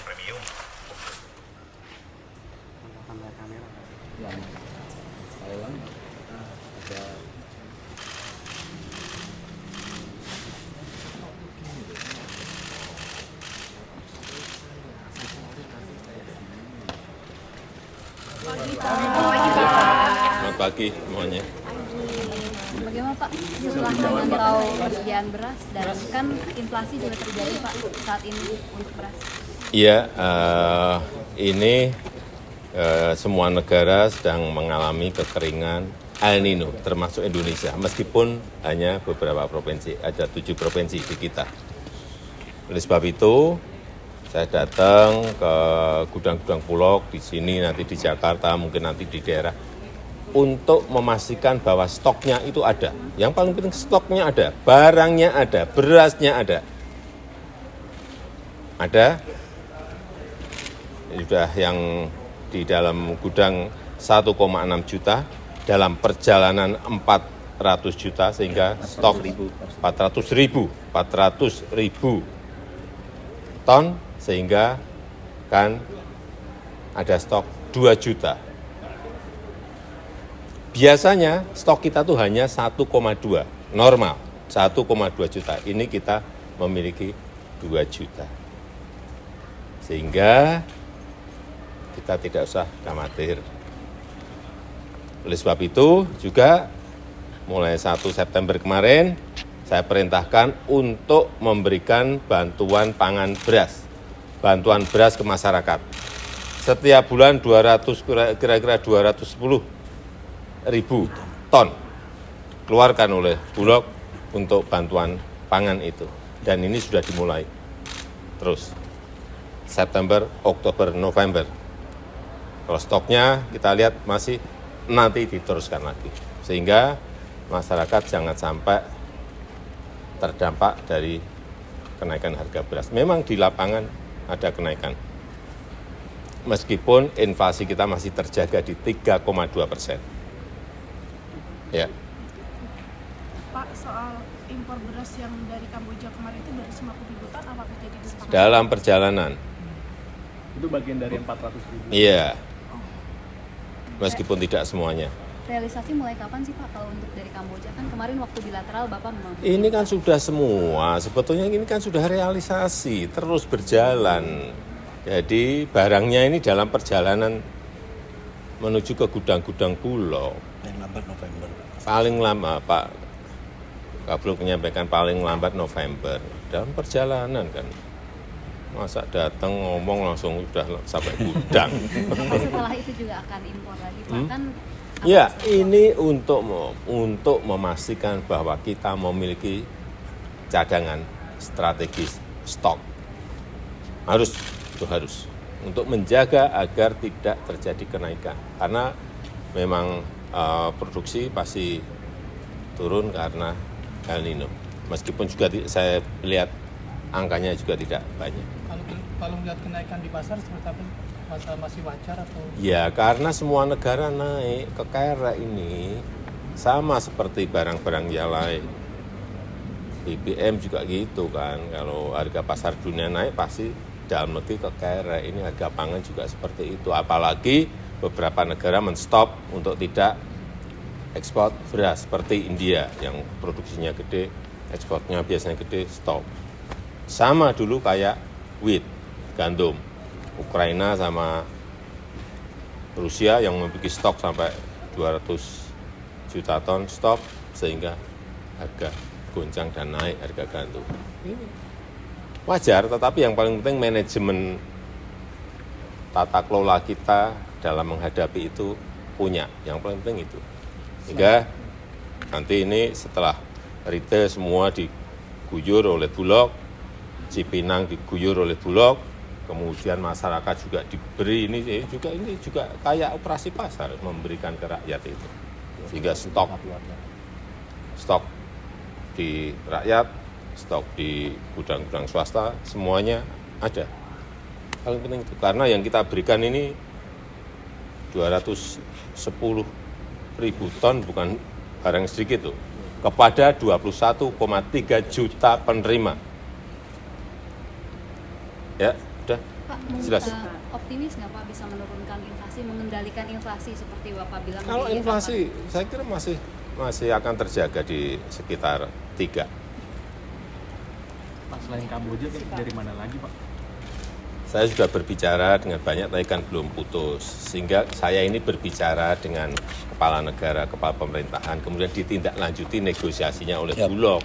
Premium. Yang Thailand ada Selamat pagi semuanya. Bagaimana Pak setelah memantau persediaan beras dan kan inflasi juga terjadi Pak saat ini untuk beras? Iya, ini semua negara sedang mengalami kekeringan El Nino, termasuk Indonesia, meskipun hanya beberapa provinsi, ada 7 provinsi di kita. Oleh sebab itu, saya datang ke gudang-gudang Bulog di sini, nanti di Jakarta, mungkin nanti di daerah, untuk memastikan bahwa stoknya itu ada. Yang paling penting stoknya ada, barangnya ada, berasnya ada. Ada, sudah yang di dalam gudang 1,6 juta, dalam perjalanan 400 juta, sehingga stok 400 ribu ton, sehingga kan ada stok 2 juta. Biasanya stok kita tuh hanya 1,2, normal 1,2 juta. Ini kita memiliki 2 juta. Sehingga kita tidak usah khawatir. Oleh sebab itu juga mulai 1 September kemarin saya perintahkan untuk memberikan bantuan pangan beras. Bantuan beras ke masyarakat. Setiap bulan kira-kira 210 ribu ton keluarkan oleh Bulog untuk bantuan pangan itu. Dan ini sudah dimulai terus. September, Oktober, November. Kalau stoknya kita lihat masih nanti diteruskan lagi. Sehingga masyarakat jangan sampai terdampak dari kenaikan harga beras. Memang di lapangan ada kenaikan. Meskipun inflasi kita masih terjaga di 3,2%. Ya. Pak, soal impor beras yang dari Kamboja kemarin itu 250.000 ton, apakah jadi disepakati? Dalam perjalanan. itu bagian dari 400.000. Iya. Meskipun tidak semuanya. Realisasi mulai kapan sih Pak kalau untuk dari Kamboja? Kan kemarin waktu bilateral Bapak memang... Ini kan sudah semua, sebetulnya ini kan sudah realisasi, terus berjalan. Jadi barangnya ini dalam perjalanan menuju ke gudang-gudang Bulog. Yang lambat November. Paling lama Pak Kabulok menyampaikan paling lambat November. Dalam perjalanan kan. Masa datang ngomong langsung sudah sampai gudang. Apa setelah itu juga akan impor lagi Pak? Kan Ya, ini untuk memastikan bahwa kita memiliki cadangan strategis stok. Harus untuk menjaga agar tidak terjadi kenaikan. Karena memang produksi pasti turun karena El Nino. Meskipun juga saya lihat angkanya juga tidak banyak. Kalau melihat kenaikan di pasar seperti apa? Masih wajar atau? Ya, karena semua negara naik kekerek ini sama seperti barang-barang yang lain. BBM juga gitu kan. Kalau harga pasar dunia naik pasti dalam negeri kekerek. Ini harga pangan juga seperti itu. Apalagi beberapa negara menstop untuk tidak ekspor beras seperti India yang produksinya gede, ekspornya biasanya gede, stop. Sama dulu kayak wheat, gandum. Ukraina sama Rusia yang memiliki stok sampai 200 juta ton stok sehingga harga goncang dan naik harga gandum. Ini wajar, tetapi yang paling penting manajemen tata kelola kita dalam menghadapi itu punya. Yang paling penting itu. Sehingga nanti ini setelah Rite semua diguyur oleh Bulog, Cipinang diguyur oleh Bulog, kemudian masyarakat juga diberi ini juga kayak operasi pasar memberikan ke rakyat itu. Sehingga stok di rakyat, stok di gudang-gudang swasta, semuanya ada. Paling penting itu, karena yang kita berikan ini 210.000 ton, bukan barang sedikit tuh, kepada 21,3 juta penerima. Ya, udah. Pak, Jelas. Optimis nggak Pak bisa menurunkan inflasi, mengendalikan inflasi seperti Bapak bilang? Kalau di inflasi, saya kira masih akan terjaga di sekitar 3. Pak, selain Kamboja dari mana lagi Pak? Saya sudah berbicara dengan banyak, tapi kan belum putus. Sehingga saya ini berbicara dengan kepala negara, kepala pemerintahan, kemudian ditindaklanjuti negosiasinya oleh Bulog.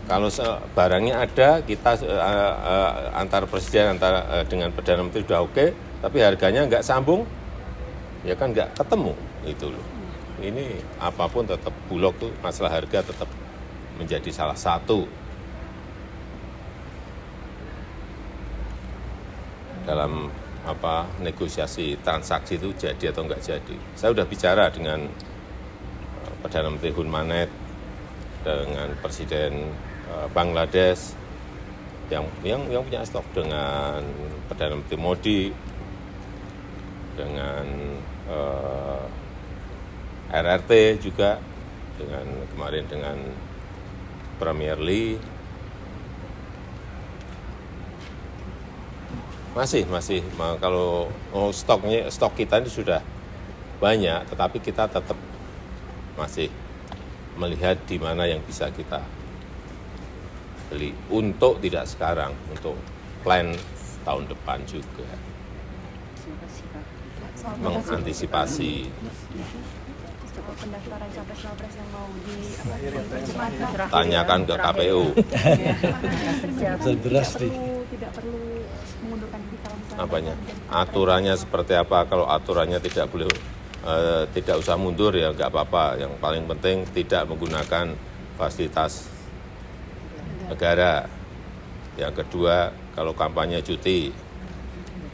Kalau barangnya ada, kita antar presiden, dengan Perdana Menteri sudah oke, tapi harganya nggak sambung, ya kan nggak ketemu, itu loh. Ini apapun tetap Bulog tuh, masalah harga tetap menjadi salah satu dalam negosiasi transaksi itu jadi atau enggak jadi. Saya sudah bicara dengan Perdana Menteri Hun Manet, dengan Presiden Bangladesh yang punya stok, dengan Perdana Menteri Modi, dengan RRT juga, kemarin dengan Premier Lee. Masih kalau stok kita ini sudah banyak, tetapi kita tetap masih melihat di mana yang bisa kita beli untuk tidak sekarang, untuk plan tahun depan juga mengantisipasi. Pendaftaran capres-cawapres yang mau Tanyakan ke KPU. tidak perlu mengundurkan diri kalau misalnya Apanya? Aturannya seperti apa? Kalau aturannya tidak boleh, tidak usah mundur ya nggak apa-apa. Yang paling penting tidak menggunakan fasilitas negara. Yang kedua, kalau kampanye cuti,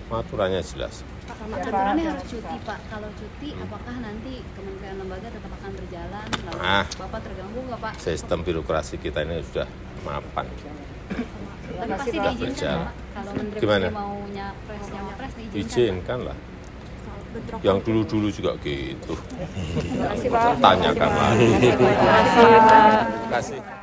aturannya jelas. Aturannya harus cuti Pak. Kalau cuti, apakah nanti kementerian lembaga tetap akan berjalan? Lalu Bapak terganggu nggak Pak? Sistem birokrasi kita ini sudah mapan. Tapi pasti diizinkan berjalan. Pak. Kalau menteri Gimana? mau nyapres diizinkan. Izinkan lah. Yang dulu-dulu juga gitu. Tanyakan lagi. Terima kasih Pak. Terima kasih.